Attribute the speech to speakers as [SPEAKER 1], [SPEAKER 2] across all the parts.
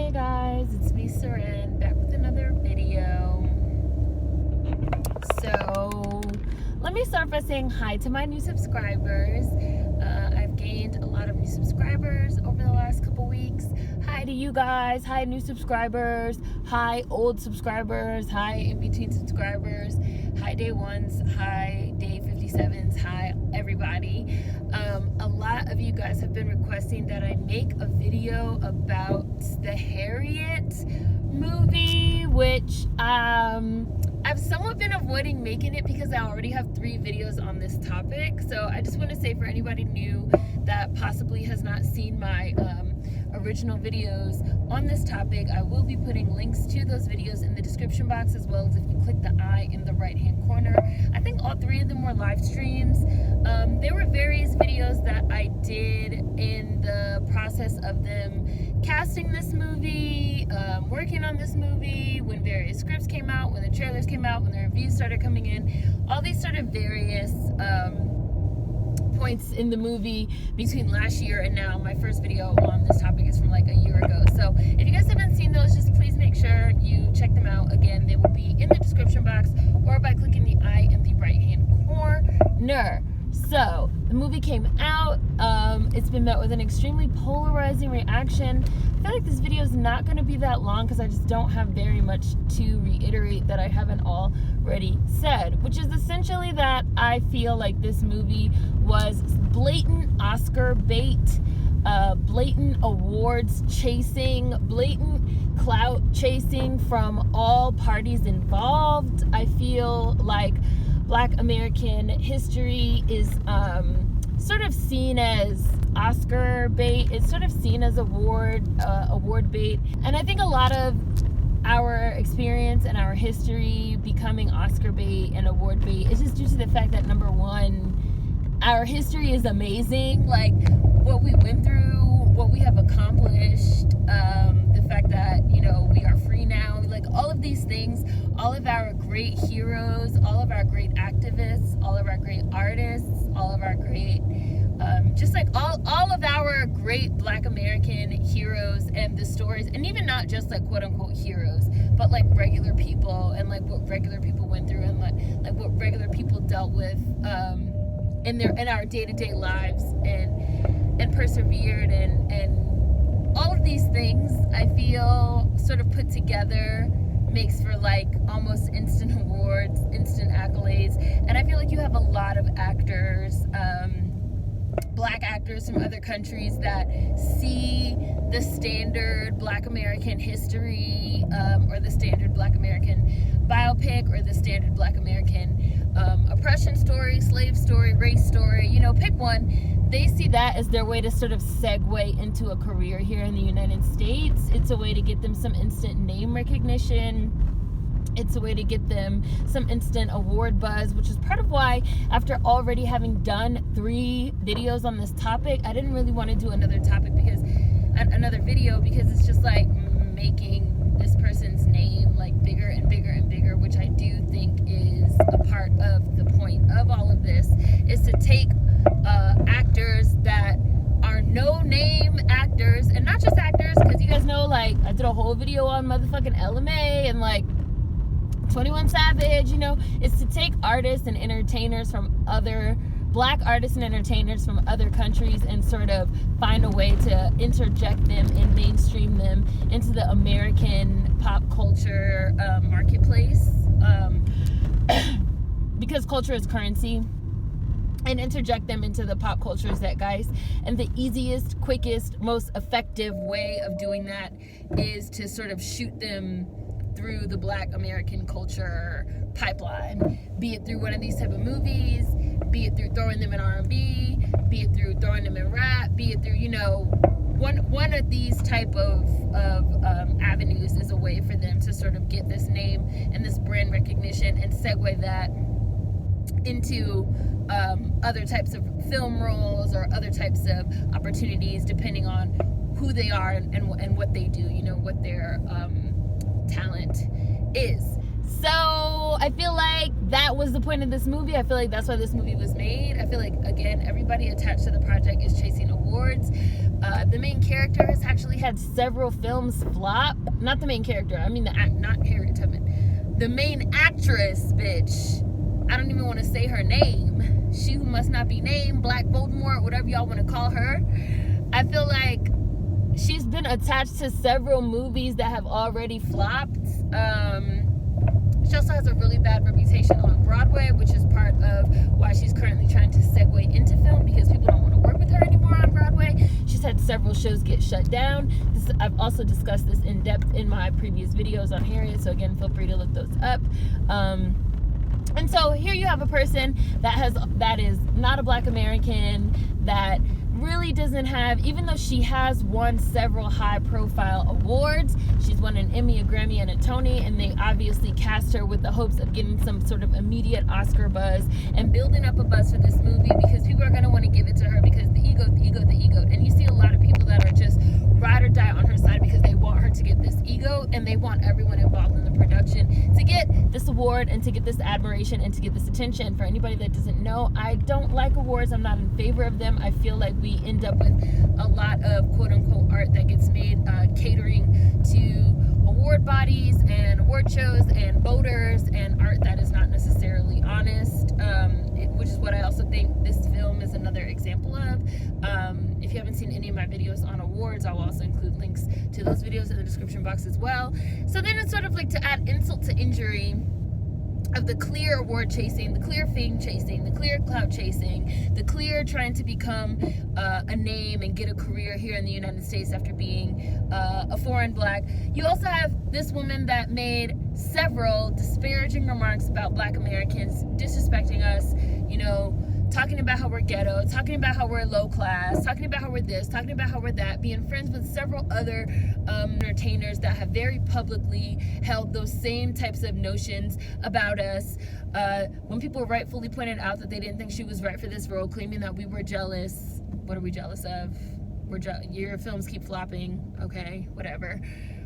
[SPEAKER 1] Hey guys, it's me, Simone, back with another video. So, let me start by saying hi to my new subscribers. I've gained a lot of new subscribers over the last couple weeks. Hi to you guys, hi new subscribers, hi old subscribers, hi in-between subscribers, hi day ones, hi day 57s, hi everybody. A lot of you guys have been requesting that I make a video about the Harriet movie, which I've somewhat been avoiding making it because I already have 3 videos on this topic. So I just want to say, for anybody new that possibly has not seen my original videos on this topic, I will be putting links to those videos in the description box, as well as if you click the I in the right hand corner. I think all 3 of them were live streams. There were various videos that I did in the process of them casting this movie, working on this movie, when various scripts came out, when the trailers came out, when the reviews started coming in, all these sort of various points in the movie between last year and now. My first video on this topic is from like a year ago. So if you guys haven't seen those, just please make sure you check them out. Again, they will be in the description box or by clicking the I in the right hand corner. So the movie came out. It's been met with an extremely polarizing reaction. I feel like this video is not going to be that long because I just don't have very much to reiterate that I haven't already said, which is essentially that I feel like this movie was blatant Oscar bait, blatant awards chasing, blatant clout chasing from all parties involved. I feel like Black American history is sort of seen as Oscar bait. It's sort of seen as award bait. And I think a lot of our experience and our history becoming Oscar bait and award bait is just due to the fact that, number one, our history is amazing. Like, what we went through, what we have accomplished, the fact that, you know, we are free now, like all of these things, all of our great heroes, all of our great activists, all of our great artists, all of our great, just like all of our great Black American heroes and the stories, and even not just like quote unquote heroes, but like regular people and like what regular people went through and like what regular people dealt with in our day-to-day lives and persevered and all of these things, I feel, sort of put together makes for like almost instant awards, instant accolades. And I feel like you have a lot of actors, Black actors from other countries that see the standard Black American history, or the standard Black American biopic, or the standard Black American oppression story, slave story, race story, you know, pick one. They see that as their way to sort of segue into a career here in the United States. It's a way to get them some instant name recognition. It's a way to get them some instant award buzz, which is part of why, after already having done 3 videos on this topic, I didn't really want to do another video because it's just like making this person's name like bigger and bigger and bigger, which I do think is a part of the point of all of this, is to take actors that are no-name actors, and not just actors, because you guys know, like, I did a whole video on motherfucking LMA and like 21 Savage, you know. It's to take artists and entertainers from other Black artists and entertainers from other countries and sort of find a way to interject them and mainstream them into the American pop culture marketplace, because culture is currency, and interject them into the pop culture zeitgeist. And the easiest, quickest, most effective way of doing that is to sort of shoot them through the Black American culture pipeline, be it through one of these type of movies, be it through throwing them in R&B, be it through throwing them in rap, be it through, you know, one of these type of avenues is a way for them to sort of get this name and this brand recognition and segue that into other types of film roles or other types of opportunities, depending on who they are and what they do, you know, what their talent is. So I feel like that was the point of this movie. I feel like that's why this movie was made. I feel like, again, everybody attached to the project is chasing awards. awards. The main character has actually had several films flop. Not the main character, I mean not Harriet Tubman. The main actress, bitch. I don't even want to say her name. She who must not be named, Black Voldemort, whatever y'all want to call her. I feel like she's been attached to several movies that have already flopped. She also has a really bad reputation on Broadway, which is part of why she's currently trying to segue into film, because people don't want to work with her anymore on Broadway. She's had several shows get shut down. I've also discussed this in depth in my previous videos on Harriet, so again, feel free to look those up. And so here you have a person that is not a Black American, that really doesn't have, even though she has won several high-profile awards, she's won an Emmy, a Grammy, and a Tony, and they obviously cast her with the hopes of getting some sort of immediate Oscar buzz and building up a buzz for this movie, because people are going to want to give it to her because the ego. And you see a lot of people that are just ride or die on her side because they want her to get this ego, and they want everyone involved in the production to get this award and to get this admiration and to get this attention. For anybody that doesn't know, I don't like awards. I'm not in favor of them. I feel like we end up with a lot of quote-unquote art that gets made catering to award bodies and award shows and voters, and art that is not necessarily honest, which is what I also think this film is another example of. If you haven't seen any of my videos on awards, I'll also include links to those videos in the description box as well. So then it's sort of like to add insult to injury of the clear award chasing, the clear fame chasing, the clear clout chasing, the clear trying to become a name and get a career here in the United States after being a foreign Black. You also have this woman that made several disparaging remarks about Black Americans, disrespecting us, you know, talking about how we're ghetto, talking about how we're low class, talking about how we're this, talking about how we're that, being friends with several other entertainers that have very publicly held those same types of notions about us. When people rightfully pointed out that they didn't think she was right for this role, claiming that we were jealous. What are we jealous of? Your films keep flopping. Okay, whatever.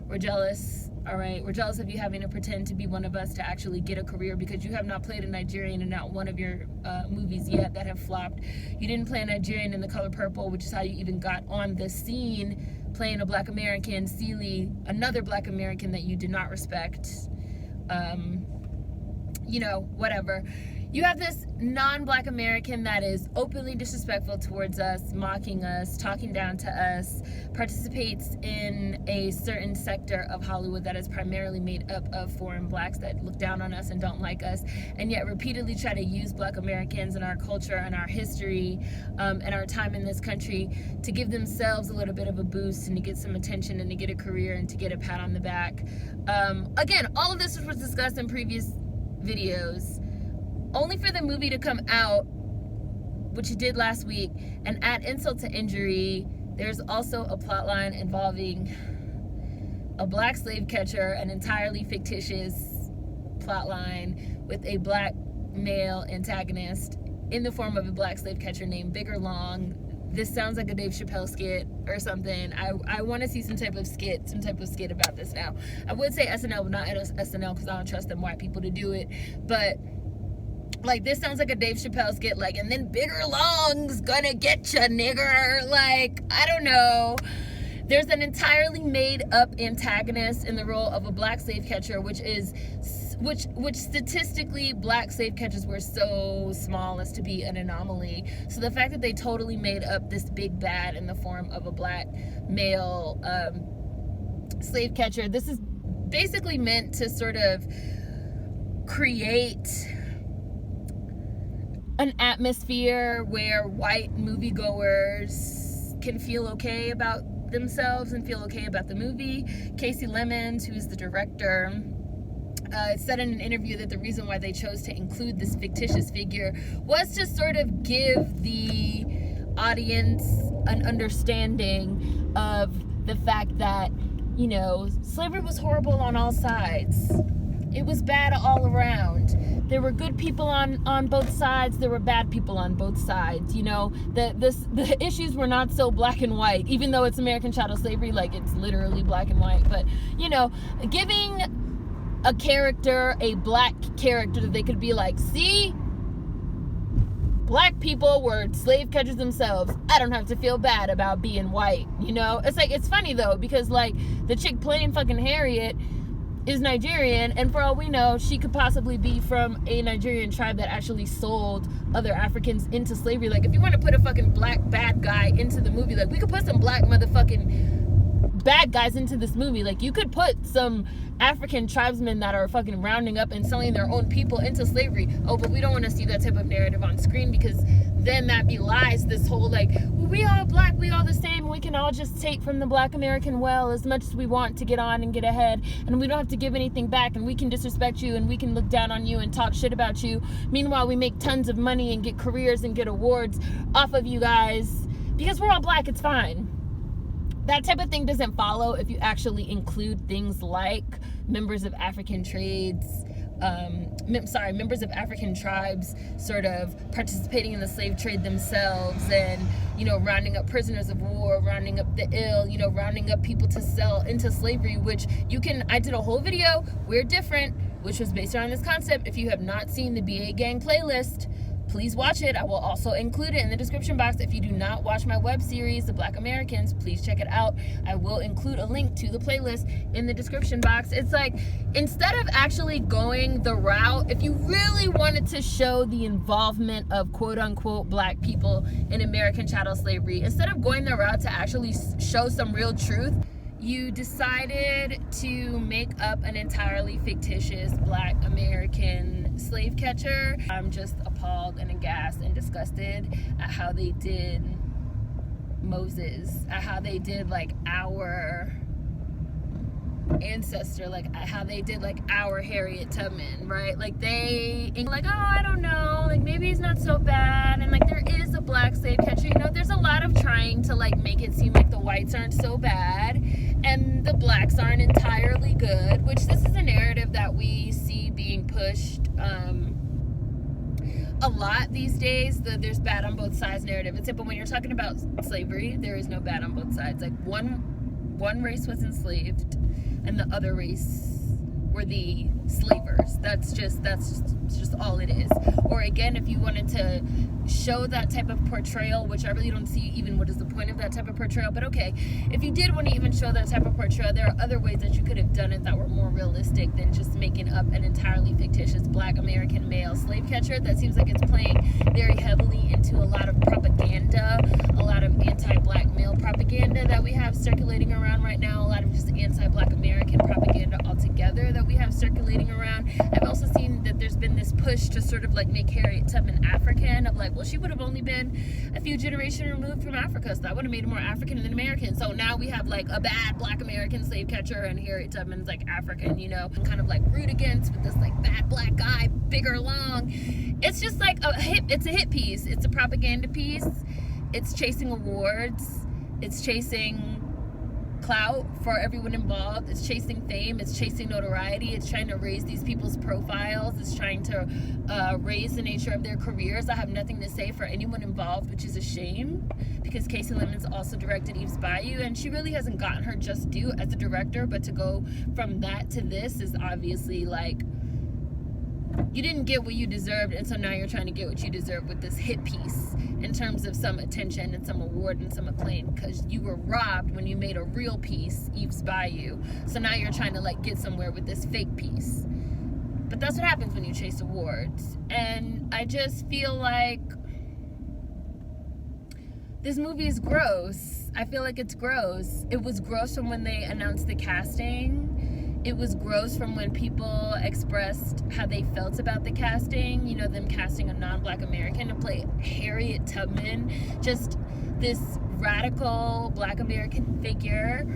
[SPEAKER 1] We're jealous. All right, we're jealous of you having to pretend to be one of us to actually get a career, because you have not played a Nigerian in not one of your movies yet that have flopped. You didn't play a Nigerian in The Color Purple, which is how you even got on the scene, playing a Black American, Celie, another Black American that you did not respect. You know, whatever. You have this non-Black American that is openly disrespectful towards us, mocking us, talking down to us, participates in a certain sector of Hollywood that is primarily made up of foreign Blacks that look down on us and don't like us, and yet repeatedly try to use Black Americans and our culture and our history and our time in this country to give themselves a little bit of a boost and to get some attention and to get a career and to get a pat on the back. Again, all of this was discussed in previous videos, only for the movie to come out, which it did last week, and add insult to injury. There's also a plot line involving a Black slave catcher, an entirely fictitious plot line with a Black male antagonist in the form of a Black slave catcher named Bigger Long. This sounds like a Dave Chappelle skit or something. I want to see some type of skit about this now. I would say SNL, but not SNL, because I don't trust them white people to do it. But like, this sounds like a Dave Chappelle skit, like, and then Bigger Long's gonna get ya, nigger. Like, I don't know. There's an entirely made up antagonist in the role of a Black slave catcher, which statistically Black slave catchers were so small as to be an anomaly. So the fact that they totally made up this big bad in the form of a Black male slave catcher, this is basically meant to sort of create an atmosphere where white moviegoers can feel okay about themselves and feel okay about the movie. Casey Lemons, who's the director, said in an interview that the reason why they chose to include this fictitious figure was to sort of give the audience an understanding of the fact that, you know, slavery was horrible on all sides. It was bad all around. There were good people on both sides. There were bad people on both sides. You know, the issues were not so black and white, even though it's American chattel slavery, like it's literally black and white. But, you know, giving a character, a Black character, that they could be like, see, black people were slave catchers themselves. I don't have to feel bad about being white, you know? It's like, it's funny though, because like the chick playing fucking Harriet is Nigerian, and for all we know, she could possibly be from a Nigerian tribe that actually sold other Africans into slavery. Like, if you want to put a fucking black bad guy into the movie, like, we could put some black motherfucking bad guys into this movie. Like, you could put some African tribesmen that are fucking rounding up and selling their own people into slavery. Oh, but we don't want to see that type of narrative on screen, because then that belies this whole, like, well, we all black, we all the same, we can all just take from the black American well as much as we want to get on and get ahead, and we don't have to give anything back, and we can disrespect you, and we can look down on you and talk shit about you. Meanwhile, we make tons of money and get careers and get awards off of you guys because we're all black. It's fine. That type of thing doesn't follow if you actually include things like members of African trades, members of African tribes sort of participating in the slave trade themselves, and, you know, rounding up prisoners of war, rounding up the ill, you know, rounding up people to sell into slavery, which you can, I did a whole video, We're Different, which was based around this concept. If you have not seen the BA Gang playlist, please watch it. I will also include it in the description box. If you do not watch my web series, The Black Americans, please check it out. I will include a link to the playlist in the description box. It's like, instead of actually going the route, if you really wanted to show the involvement of quote unquote black people in American chattel slavery, instead of going the route to actually show some real truth, you decided to make up an entirely fictitious black American slave catcher. I'm just appalled and aghast and disgusted at how they did Moses, at how they did like our ancestor, like how they did like our Harriet Tubman, right? Like they like, oh, I don't know, like maybe he's not so bad, and like there is a black slave catcher, you know, there's a lot of trying to like make it seem like the whites aren't so bad and the blacks aren't entirely good, which this is a narrative that we see being pushed a lot these days. There's bad on both sides narrative. It's it, but when you're talking about slavery, there is no bad on both sides. Like one race was enslaved and the other race were the slavers. That's just all it is. Or again, if you wanted to show that type of portrayal, which I really don't see even what is the point of that type of portrayal, but okay, if you did want to even show that type of portrayal, there are other ways that you could have done it that were more realistic than just making up an entirely fictitious black American male slave catcher. That seems like it's playing very heavily into a lot of propaganda, a lot of anti-black male propaganda that we have circulating around right now, a lot of just anti-black American propaganda altogether that we have circulating around. I've also seen that there's been this push to sort of like make Harriet Tubman African, of like, well, she would have only been a few generations removed from Africa, so that would have made her more African than American. So now we have like a bad black American slave catcher, and Harriet Tubman's like African, you know, and kind of like root against with this like bad black guy, big or long. It's just like it's a hit piece. It's a propaganda piece. It's chasing awards. It's chasing clout for everyone involved. It's chasing fame. It's chasing notoriety. It's trying to raise these people's profiles. It's trying to raise the nature of their careers. I have nothing to say for anyone involved, which is a shame, because Casey Lemon's also directed Eve's Bayou, and she really hasn't gotten her just due as a director. But to go from that to this is obviously like, you didn't get what you deserved, and so now you're trying to get what you deserve with this hit piece in terms of some attention and some award and some acclaim, because you were robbed when you made a real piece, Eve's Bayou. So now you're trying to like get somewhere with this fake piece. But that's what happens when you chase awards. And I just feel like this movie is gross. I feel like it's gross. It was gross from when they announced the casting. It was gross from when people expressed how they felt about the casting, you know, them casting a non-black American to play Harriet Tubman, just this radical black American figure.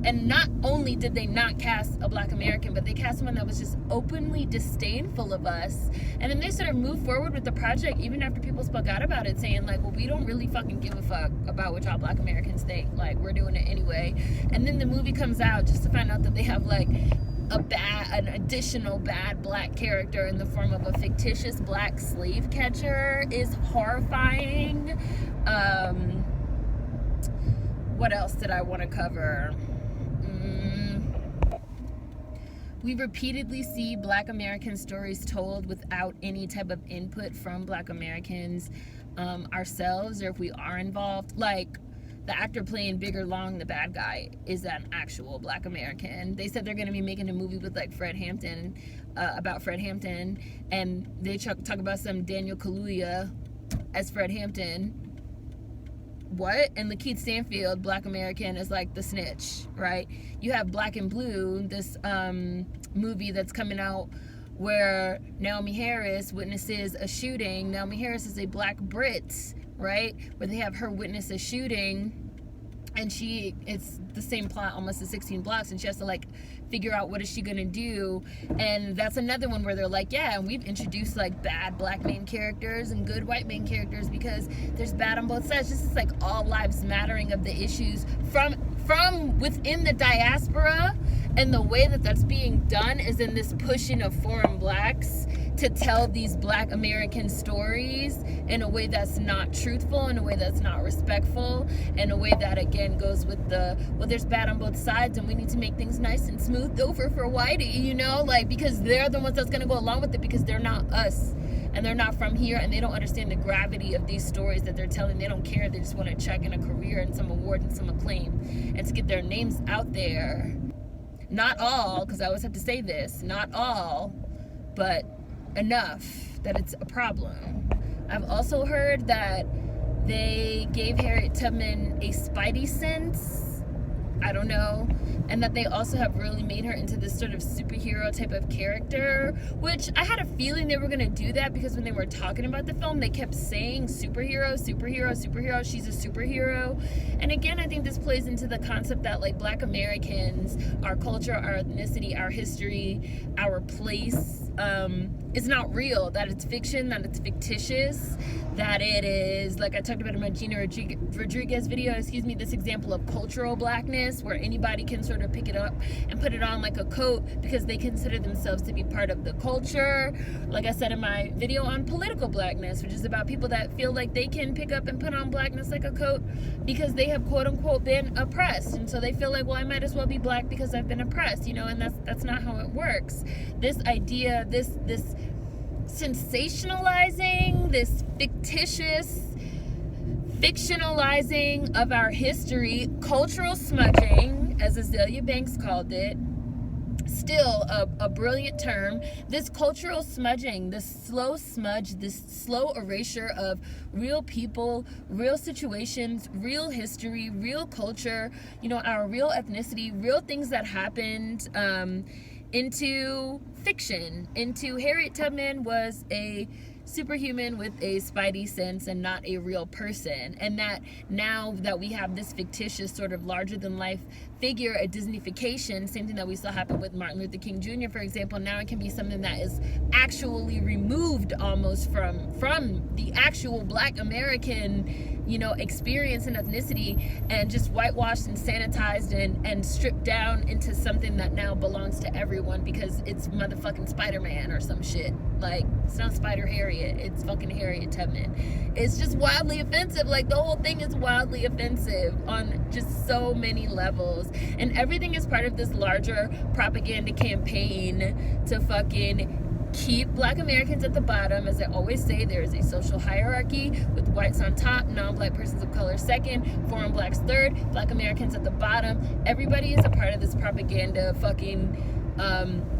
[SPEAKER 1] And not only did they not cast a black American, but they cast someone that was just openly disdainful of us. And then they sort of moved forward with the project even after people spoke out about it, saying like, well, we don't really fucking give a fuck about what y'all black Americans think, like we're doing it anyway. And then the movie comes out just to find out that they have like an additional bad black character in the form of a fictitious black slave catcher is horrifying. What else did I want to cover? We repeatedly see Black American stories told without any type of input from Black Americans ourselves, or if we are involved. Like, the actor playing Bigger Long, the bad guy, is an actual Black American. They said they're going to be making a movie with, like, Fred Hampton, about Fred Hampton, and they talk about some Daniel Kaluuya as Fred Hampton. What? And Lakeith Stanfield, Black American, is like the snitch, right? You have Black and Blue, this movie that's coming out where Naomi Harris witnesses a shooting. Naomi Harris is a Black Brit, right? Where they have her witness a shooting, and it's the same plot, almost the 16 blocks, and she has to, like, figure out what is she gonna do. And that's another one where they're like, yeah, and we've introduced, like, bad Black main characters and good white main characters because there's bad on both sides. This is like all lives mattering of the issues from within the diaspora, and the way that that's being done is in this pushing of foreign Blacks to tell these Black American stories in a way that's not truthful, in a way that's not respectful, in a way that, again, goes with the, well, there's bad on both sides and we need to make things nice and smoothed over for Whitey, you know, like, because they're the ones that's going to go along with it, because they're not us and they're not from here, and they don't understand the gravity of these stories that they're telling. They don't care. They just want to check in a career and some award and some acclaim and to get their names out there. Not all, because I always have to say this, not all, but enough that it's a problem. I've also heard that they gave Harriet Tubman a spidey sense, I don't know, and that they also have really made her into this sort of superhero type of character, which I had a feeling they were going to do that, because when they were talking about the film, they kept saying superhero, superhero, superhero, she's a superhero. And again, I think this plays into the concept that, like, Black Americans, our culture, our ethnicity, our history, our place, is not real, that it's fiction, that it's fictitious, that it is, like I talked about in my Gina Rodriguez video, this example of cultural Blackness, where anybody can sort of pick it up and put it on like a coat because they consider themselves to be part of the culture. Like I said in my video on political Blackness, which is about people that feel like they can pick up and put on Blackness like a coat because they have quote unquote been oppressed, and so they feel like, well, I might as well be Black because I've been oppressed, you know, and that's not how it works. This idea, this sensationalizing, this fictionalizing of our history, cultural smudging, as Azalea Banks called it, still a brilliant term. This cultural smudging, this slow smudge, this slow erasure of real people, real situations, real history, real culture, you know, our real ethnicity, real things that happened, into fiction, into Harriet Tubman was a superhuman with a spidey sense and not a real person. And that now that we have this fictitious sort of larger than life figure, a Disneyfication, same thing that we saw happen with Martin Luther King Jr., for example, now it can be something that is actually removed almost from the actual Black American, you know, experience and ethnicity, and just whitewashed and sanitized and stripped down into something that now belongs to everyone because it's motherfucking Spider-Man or some shit. Like, it's not Spider Harriet, it's fucking Harriet Tubman. It's just wildly offensive. Like, the whole thing is wildly offensive on just so many levels. And everything is part of this larger propaganda campaign to fucking keep Black Americans at the bottom. As I always say, there is a social hierarchy with whites on top, non-Black persons of color second, foreign Blacks third, Black Americans at the bottom. Everybody is a part of this propaganda fucking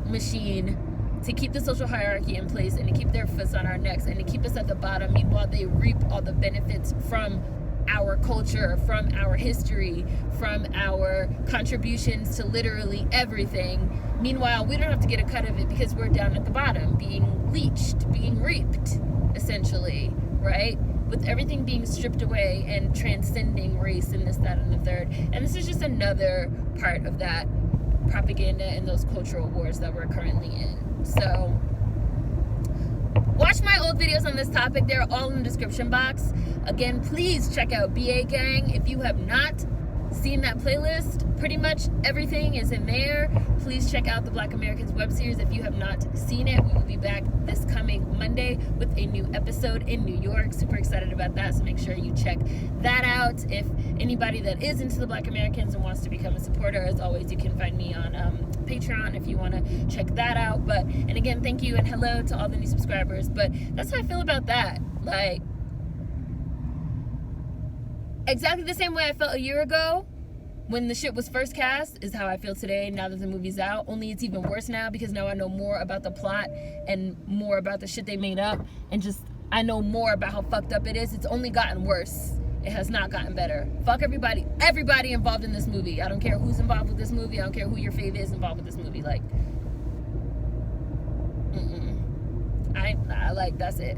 [SPEAKER 1] machine to keep the social hierarchy in place and to keep their foots on our necks and to keep us at the bottom. Meanwhile, they reap all the benefits from our culture, from our history, from our contributions to literally everything. Meanwhile, we don't have to get a cut of it because we're down at the bottom, being leached, being reaped, essentially, right? With everything being stripped away and transcending race and this, that, and the third. And this is just another part of that propaganda and those cultural wars that we're currently in. So, watch my old videos on this topic. They're all in the description box. Again, please check out BA Gang if you have not seen that playlist, pretty much everything is in there. Please check out the Black Americans web series if you have not seen it. We will be back this coming Monday with a new episode in New York. Super excited about that, so make sure you check that out. If anybody that is into the Black Americans and wants to become a supporter, as always, you can find me on Patreon if you want to check that out. And again, thank you and hello to all the new subscribers. But that's how I feel about that. Like, exactly the same way I felt a year ago when the shit was first cast is how I feel today now that the movie's out. Only it's even worse now because now I know more about the plot and more about the shit they made up, and just I know more about how fucked up it is. It's only gotten worse. It has not gotten better. Fuck everybody involved in this movie. I don't care who's involved with this movie. I don't care who your fave is involved with this movie. Like, I like, that's it.